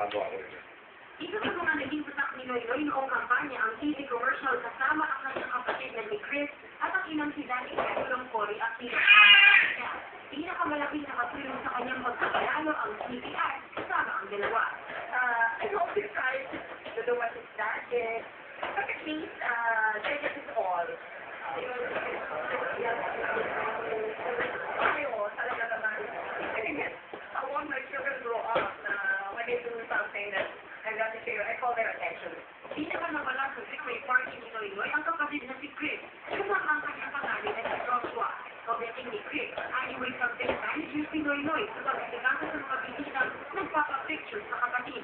bago ako yun. Isa sa mga naging patak ni Noynoy noong kampanya ang TV commercial kasama ang kanyang kapatid na si Chris at ang inang si Danny Petulong Cory at si pinakamalaking nakatulong sa kanyang pagkakalalo ang CPR kasama ang dalawa. I hope you try to do what is started. But at least, this is all. Ayaw, talaga naman. I want my children to grow up when they do something that I'm going to share. I call their attention. Pinakamawala sa secret party ni Noynoy ang kapatid na si Chris. Kasama ang kanyang pangalan na si Joshua. Pagdating ni Chris, anyway something manager si Noynoy sa pag-asigasa sa mga bisitang nagpapapicture sa kapatid.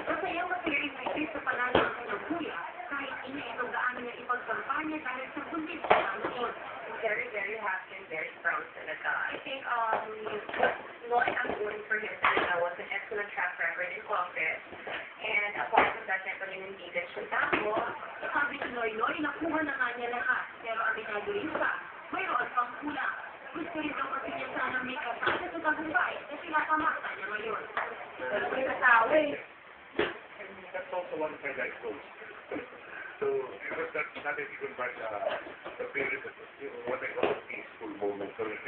Masayang masirin ni Chris sa panalo ng kanyang kuya kahit hindi ito gaano niya ipagkampanya dahil sa buntis na noon. Very, very happy and very proud talaga. I think what I'm doing for him talaga was an excellent track record in Congress. And apart from that, syempre nandigan siya. Tapos, Sabi ni Noynoy, nakuha na nga niya lahat, pero aminado rin siya, mayroon pang kulang. Gusto rin daw kasi niya sana may kasama sa tagumpay na pinakamata niya ngayon. may kasawa eh. That's also one thing I told. So, because that's not even by the period, what I call a peaceful moment. So, it's